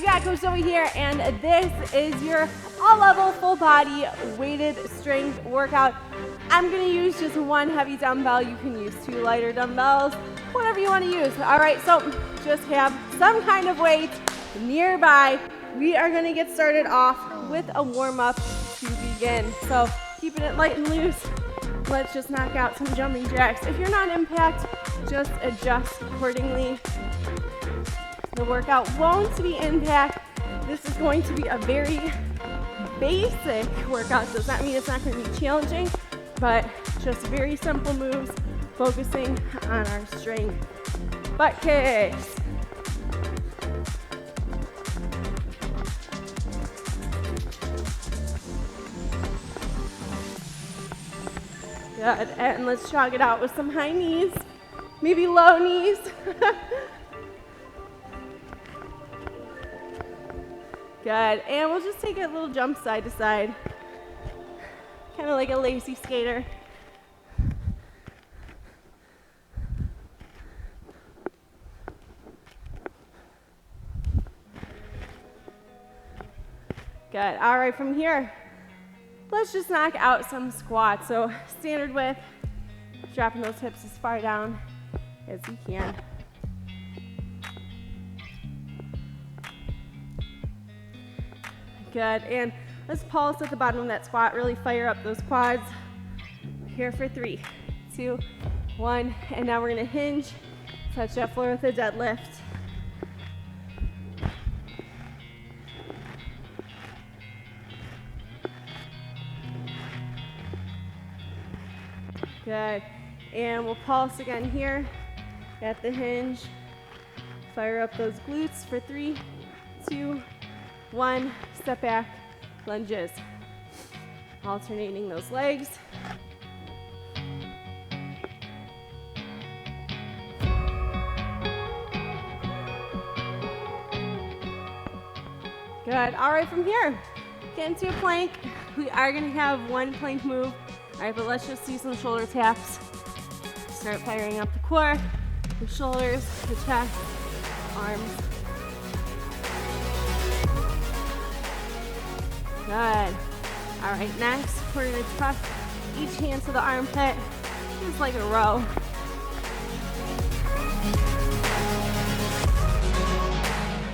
you got Coach over here, and this is your all-level, full-body, weighted strength workout. I'm gonna use just one heavy dumbbell. You can use 2 lighter dumbbells, whatever you wanna use. All right, so just have some kind of weight nearby. We are gonna get started off with a warm-up to begin. So keeping it light and loose, let's just knock out some jumping jacks. If you're not in impact, just adjust accordingly. The workout won't be impact. This is going to be a very basic workout. Does not mean it's not going to be challenging, but just very simple moves, focusing on our strength. Butt kicks. Good, and let's jog it out with some high knees, maybe low knees. Good, and we'll just take a little jump side to side, kind of like a lazy skater. Good, all right, from here, let's just knock out some squats. So standard width, dropping those hips as far down as you can. Good, and let's pulse at the bottom of that squat, really fire up those quads. Here for 3, 2, 1, and now we're gonna hinge, touch that floor with a deadlift. Good, and we'll pulse again here at the hinge. Fire up those glutes for 3, 2, 1, step back, lunges. Alternating those legs. Good, all right, from here, get into a plank. We are gonna have one plank move. All right, but let's just do some shoulder taps. Start firing up the core, the shoulders, the chest, arms. Good. All right, next, we're gonna tuck each hand to the armpit, just like a row.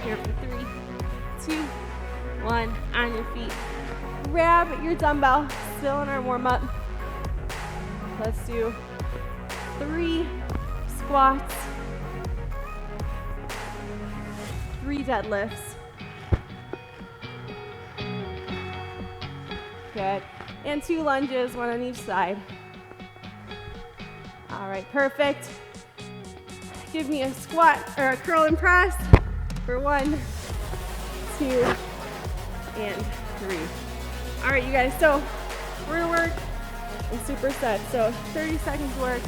Here for 3, 2, 1, on your feet. Grab your dumbbell, still in our warm-up. Let's do 3 squats, 3 deadlifts. Good, and 2 lunges, 1 on each side. All right, perfect. Give me a squat or a curl and press for 1, 2, and 3. All right, you guys, so we're gonna work in supersets. So 30 seconds worth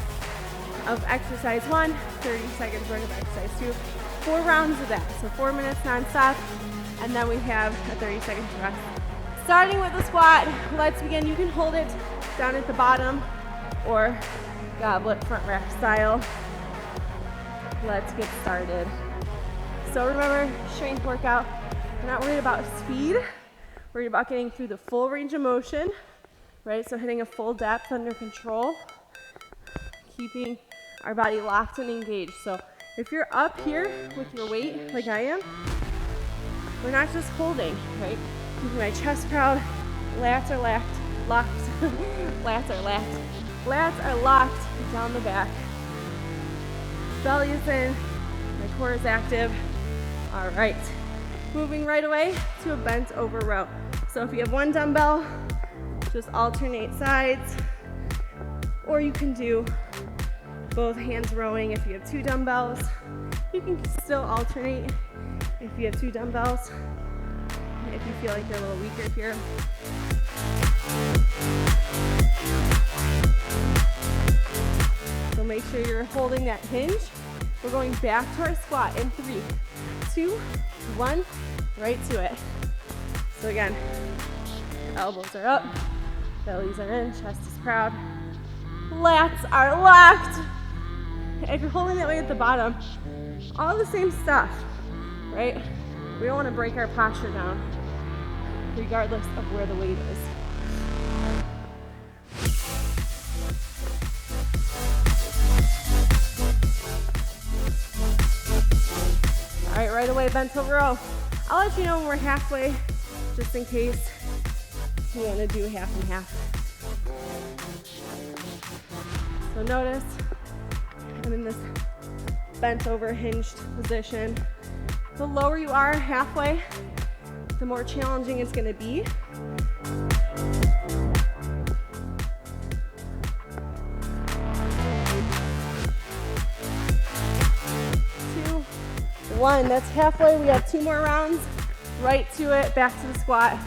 of exercise 1, 30 seconds worth of exercise 2, 4 rounds of that. So 4 minutes nonstop, and then we have a 30-second rest. Starting with the squat, let's begin. You can hold it down at the bottom or goblet front rack style. Let's get started. So remember, strength workout, we're not worried about speed. Worried about getting through the full range of motion, right? So hitting a full depth under control, keeping our body locked and engaged. So if you're up here with your weight, like I am, we're not just holding, right? Keeping my chest proud, lats are locked, lats are locked down the back. Belly is in, my core is active. All right, moving right away to a bent over row. So if you have 1 dumbbell, just alternate sides, or you can do both hands rowing. If you have 2 dumbbells, you can still alternate if you have 2 dumbbells. If you feel like you're a little weaker here. So make sure you're holding that hinge. We're going back to our squat in 3, 2, 1, right to it. So again, elbows are up, bellies are in, chest is proud, lats are locked. If you're holding that weight at the bottom, all the same stuff, right? We don't want to break our posture down, regardless of where the weight is. All right, right away, bent over row. I'll let you know when we're halfway, just in case you want to do half and half. So notice I'm in this bent over hinged position. The lower you are halfway, the more challenging it's going to be. 2, 1. That's halfway. We have 2 more rounds. Right to it, back to the squat.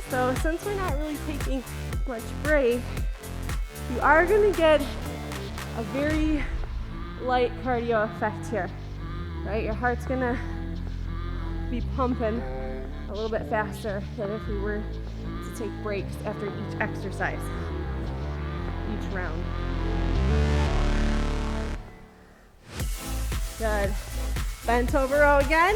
So since we're not really taking much break, you are going to get a very light cardio effect here, right? Your heart's going to be pumping a little bit faster than if we were to take breaks after each exercise, each round. Good. Bent over row again.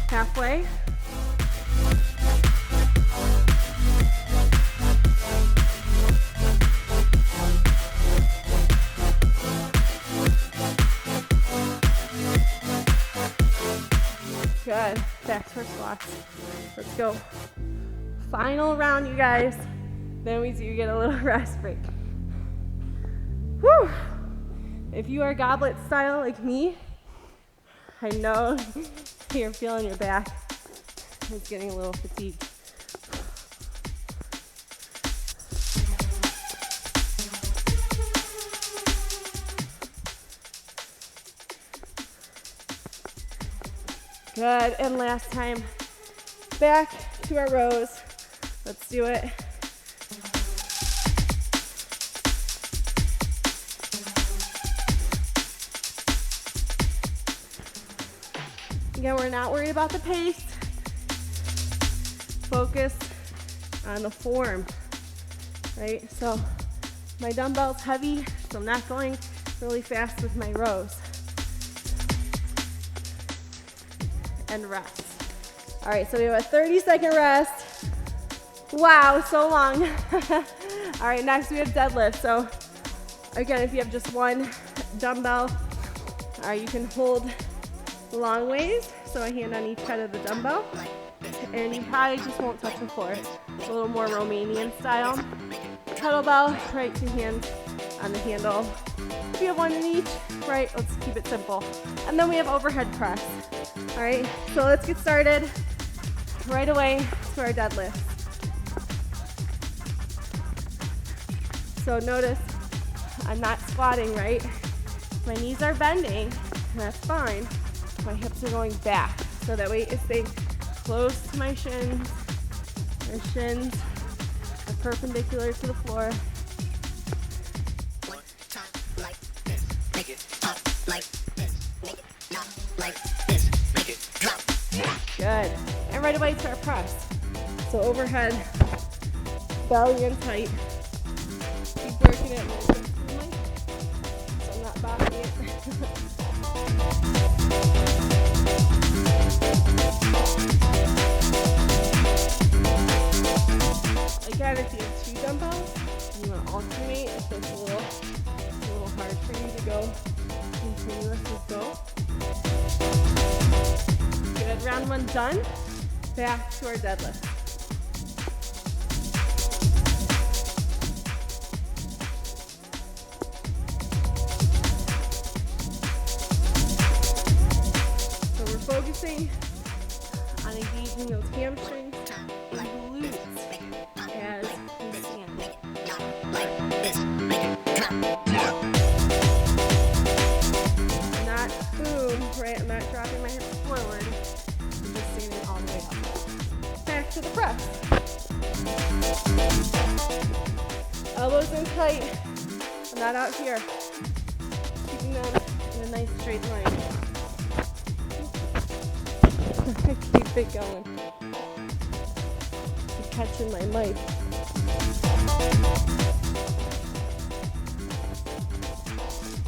Halfway. Good. Back to our squats. Let's go. Final round, you guys. Then we do get a little rest break. Whew. If you are goblet style like me, I know you're feeling your back. It's getting a little fatigued. Good, and last time, back to our rows. Let's do it. Again, we're not worried about the pace. Focus on the form, right? So my dumbbell's heavy, so I'm not going really fast with my rows. And rest. All right, so we have a 30-second rest. Wow, so long. All right, next we have deadlift. So again, if you have just one dumbbell, all right, you can hold long ways, so a hand on each head of the dumbbell, and you probably just won't touch the floor. It's a little more Romanian style. Kettlebell, right, 2 hands on the handle. If you have one in each, right, let's keep it simple. And then we have overhead press. All right, so let's get started right away to our deadlift. So notice I'm not squatting, right? My knees are bending, and that's fine. My hips are going back, so that weight is staying close to my shins. My shins are perpendicular to the floor. Good. And right away to our press. So overhead, belly in tight. Keep working it. So I'm not boxing it. Again, if you have 2 dumbbells, you want to alternate. If it's a little hard for you to go continuous, let's go. Good, round 1 done. Back to our deadlift. So we're focusing on engaging those hamstrings and glutes as we stand. Not boom, right? I'm not dropping my hips forward. I'm just standing all the way up. Back to the press. Elbows in tight. I'm not out here. Keeping them in a nice straight line. Keep keep it going. Keep catching my mic.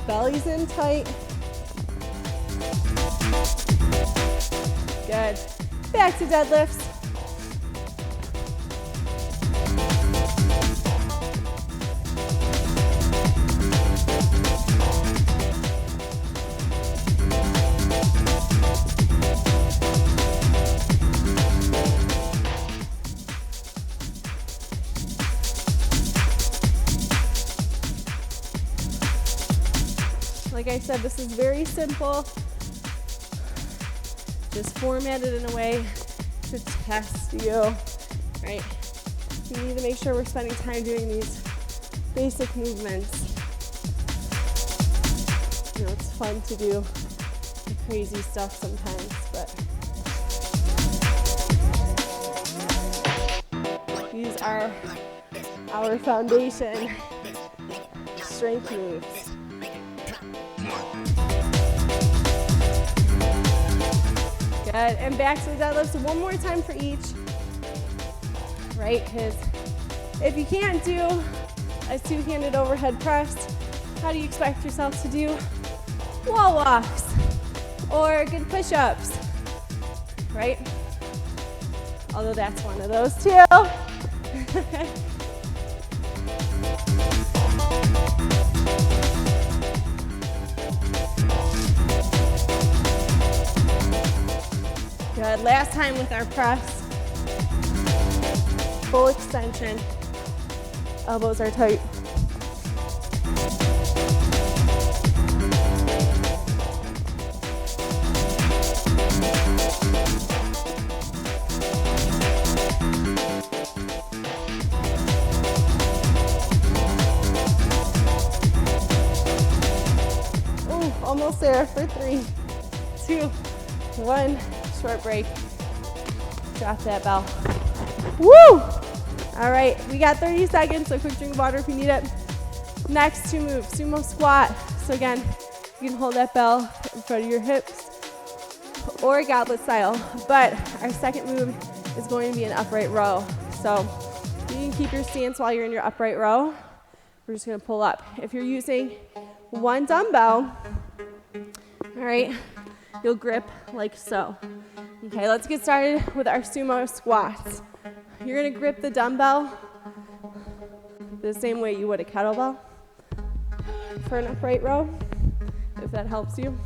Belly's in tight. Good. Back to deadlifts. Like I said, this is very simple. Just formatted in a way to test you, right? We need to make sure we're spending time doing these basic movements. You know, it's fun to do the crazy stuff sometimes, but these are our foundation strength moves. Good, and back to the deadlifts one more time for each, right? Because if you can't do a two-handed overhead press, how do you expect yourself to do wall walks or good push-ups, right? Although that's one of those too. Good, last time with our press. Full extension. Elbows are tight. Ooh, almost there for 3, 2, 1. Short break. Drop that bell. Woo! All right, we got 30 seconds, so quick drink of water if you need it. Next two moves, sumo squat. So again, you can hold that bell in front of your hips or goblet style. But our second move is going to be an upright row. So you can keep your stance while you're in your upright row. We're just gonna pull up. If you're using one dumbbell, all right, you'll grip like so. Okay, let's get started with our sumo squats. You're gonna grip the dumbbell the same way you would a kettlebell for an upright row, if that helps you.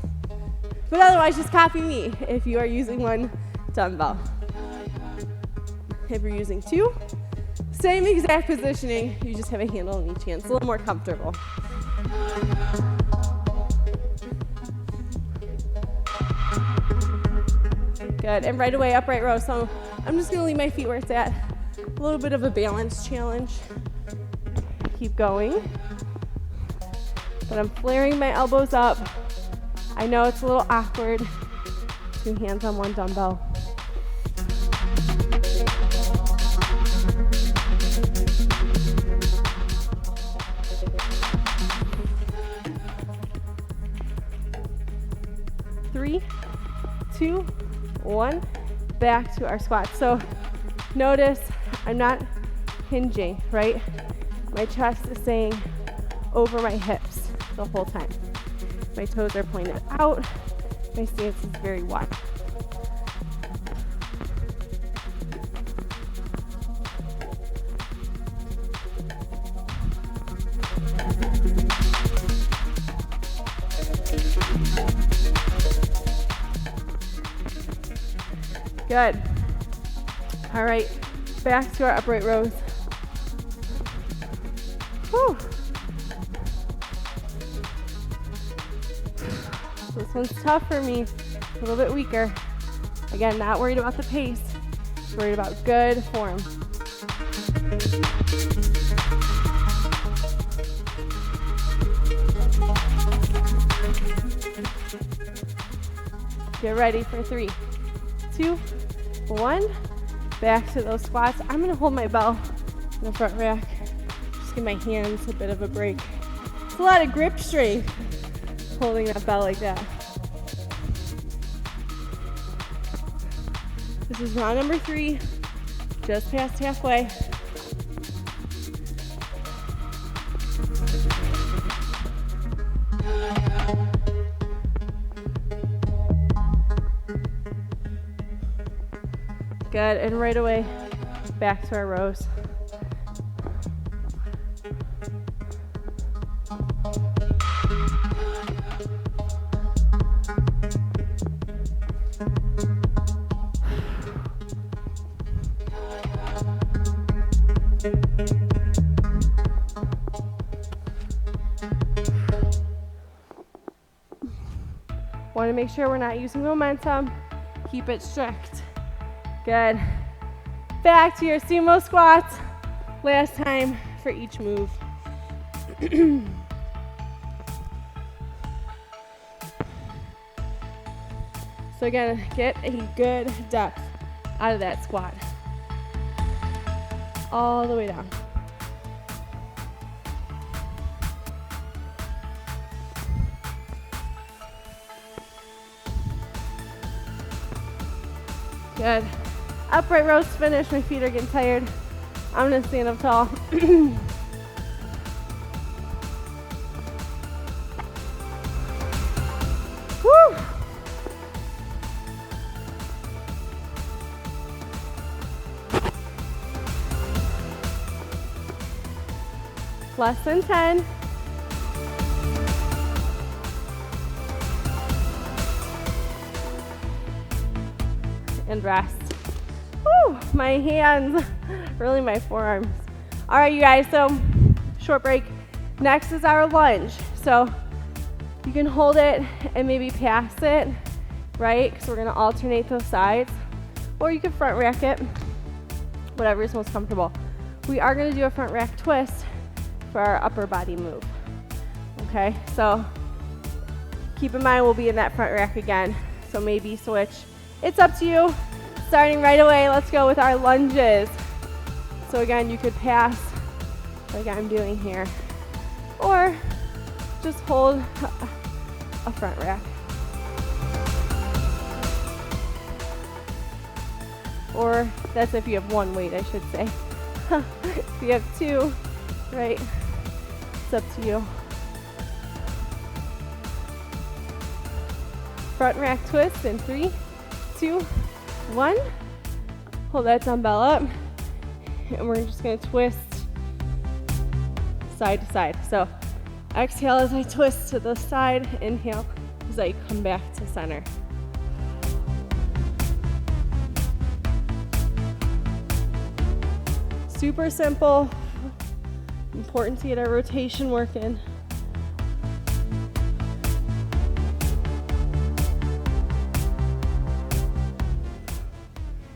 But otherwise, just copy me if you are using one dumbbell. If you're using two, same exact positioning, you just have a handle in each hand. It's a little more comfortable. Good, and right away, upright row. So I'm just gonna leave my feet where it's at. A little bit of a balance challenge. Keep going. But I'm flaring my elbows up. I know it's a little awkward. 2 hands on one dumbbell. Three, 2, 1, back to our squat. So notice I'm not hinging, right? My chest is staying over my hips the whole time. My toes are pointed out. My stance is very wide. Good. All right, back to our upright rows. Whew. This one's tough for me, a little bit weaker. Again, not worried about the pace, just worried about good form. Get ready for 3, 2, 1. Back to those squats. I'm gonna hold my bell in the front rack. Just give my hands a bit of a break. It's a lot of grip strength holding that bell like that. This is round number 3, just past halfway. Good, and right away, back to our rows. Want to make sure we're not using momentum. Keep it strict. Good. Back to your sumo squats. Last time for each move. So again, get a good depth out of that squat. All the way down. Good. Upright rows finish. My feet are getting tired. I'm gonna stand up tall. Woo! Less than 10. And rest. Woo, my hands, really my forearms. All right, you guys, so short break. Next is our lunge. So you can hold it and maybe pass it, right? Because we're gonna alternate those sides. Or you can front rack it, whatever is most comfortable. We are gonna do a front rack twist for our upper body move. Okay, so keep in mind we'll be in that front rack again. So maybe switch. It's up to you. Starting right away, let's go with our lunges. So again, you could pass like I'm doing here, or just hold a front rack. Or that's if you have one weight, I should say. If you have two, right, it's up to you. Front rack twist in 3, 2, 1. Hold that dumbbell up, and we're just gonna twist side to side. So exhale as I twist to the side, inhale as I come back to center. Super simple. Important to get our rotation working.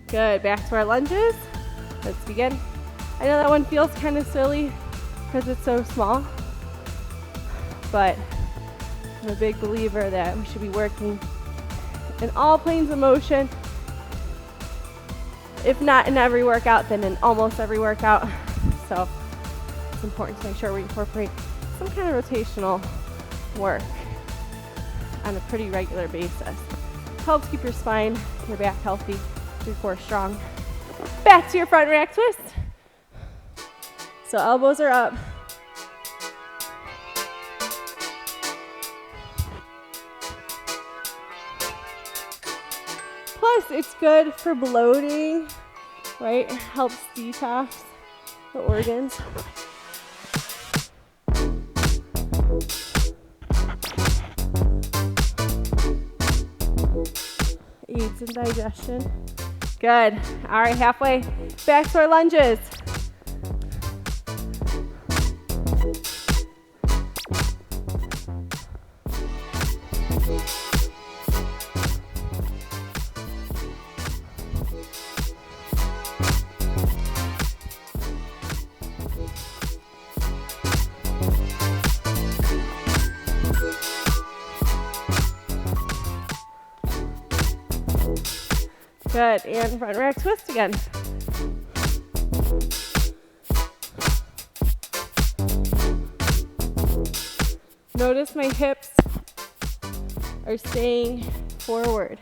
Good, back to our lunges. Let's begin. I know that one feels kind of silly because it's so small, but I'm a big believer that we should be working in all planes of motion. If not in every workout, then in almost every workout. So it's important to make sure we incorporate some kind of rotational work on a pretty regular basis. Helps keep your spine, your back healthy, your core strong. Back to your front rack twist. So elbows are up. Plus, it's good for bloating, right? It helps detox the organs. Aids in digestion. Good. All right, halfway. Back to our lunges. Good, and front rack twist again. Notice my hips are staying forward.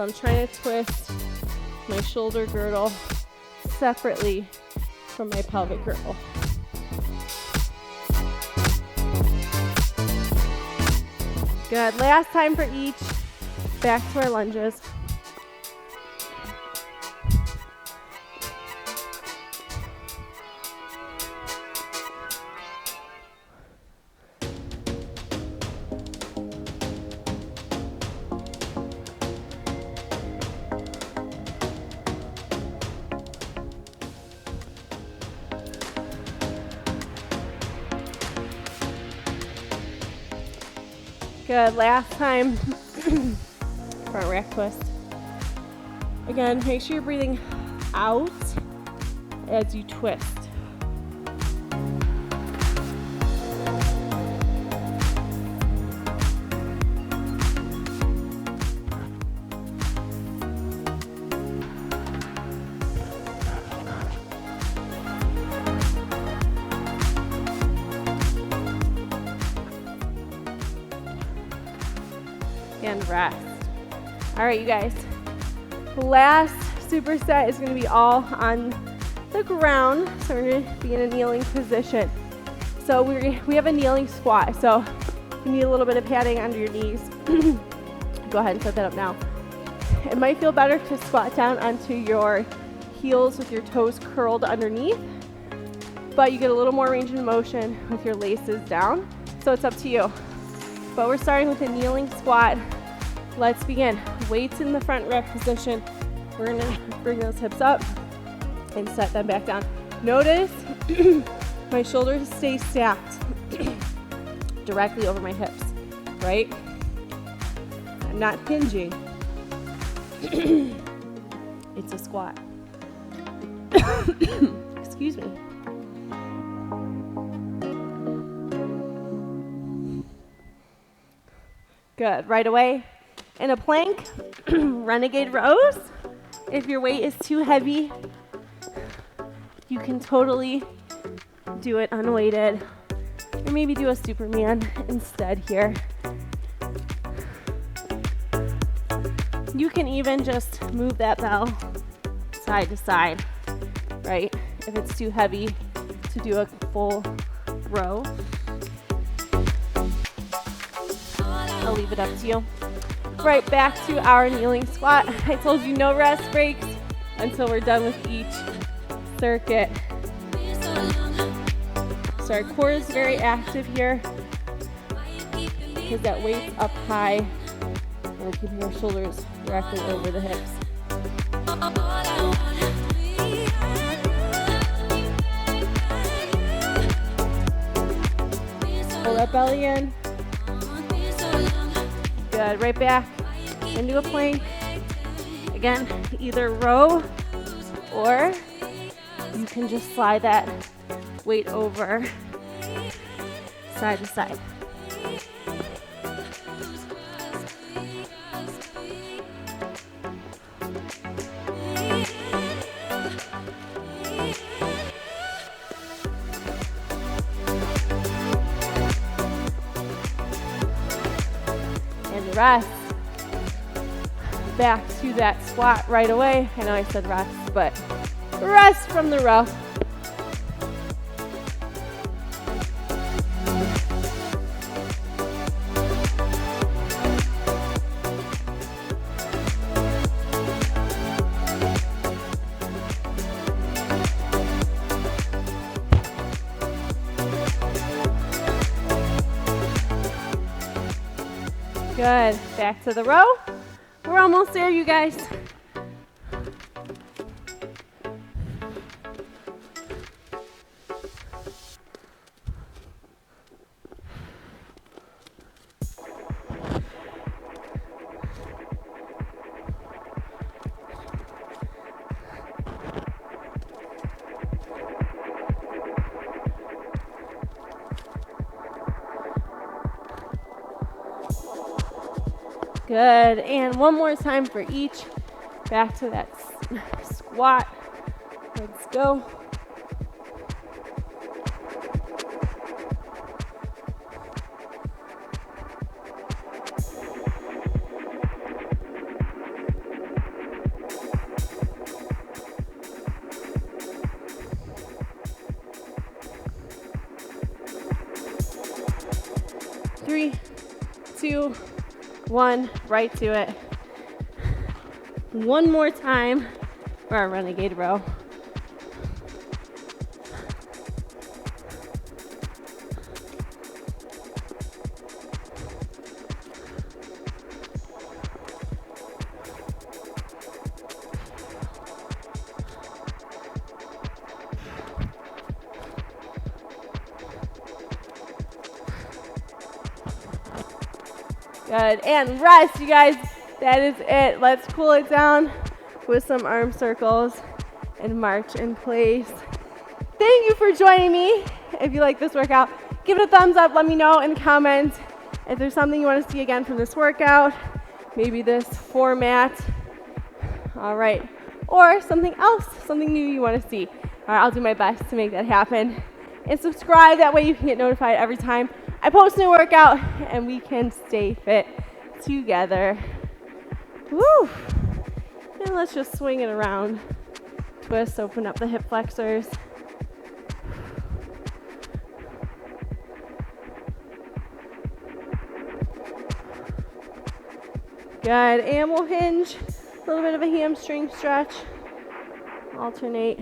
So I'm trying to twist my shoulder girdle separately from my pelvic girdle. Good. Last time for each. Back to our lunges. Good. Last time for a rack twist. Again, make sure you're breathing out as you twist. And rest. All right, you guys. Last superset is going to be all on the ground. So we're going to be in a kneeling position. So we have a kneeling squat. So you need a little bit of padding under your knees. Go ahead and set that up now. It might feel better to squat down onto your heels with your toes curled underneath, but you get a little more range of motion with your laces down. So it's up to you. But we're starting with a kneeling squat. Let's begin. Weights in the front rep position. We're gonna bring those hips up and set them back down. Notice my shoulders stay stacked directly over my hips, right? I'm not hinging. It's a squat. Excuse me. Good. Right away. In a plank, renegade rows. If your weight is too heavy, you can totally do it unweighted. Or maybe do a Superman instead here. You can even just move that bell side to side, right? If it's too heavy to do a full row. I'll leave it up to you. Right, back to our kneeling squat. I told you no rest breaks until we're done with each circuit. So our core is very active here because that weight's up high and we're keeping our shoulders directly over the hips. Pull that belly in. Good, right back into a plank. Again, either row or you can just slide that weight over side to side. Rest. Back to that squat right away. I know I said rest, but rest from the row. Good. Back to the row. We're almost there, you guys. Good, and one more time for each. Back to that squat. Let's go. 2, 1, right to it. One more time for our renegade row. Good, and rest, you guys. That is it. Let's cool it down with some arm circles and march in place. Thank you for joining me. If you like this workout, give it a thumbs up. Let me know in the comments if there's something you want to see again from this workout, maybe this format. All right, or something else, something new you want to see. All right, I'll do my best to make that happen. And subscribe, that way you can get notified every time I post a new workout and we can stay fit together. Woo! And let's just swing it around. Twist, open up the hip flexors. Good, and we'll hinge. A little bit of a hamstring stretch. Alternate.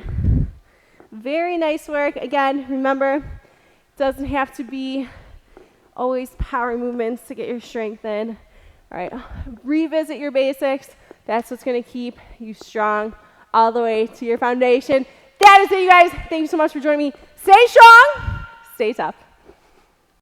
Very nice work. Again, remember, it doesn't have to be always power movements to get your strength in. All right, revisit your basics. That's what's going to keep you strong all the way to your foundation. That is it, you guys. Thank you so much for joining me. Stay strong, stay tough.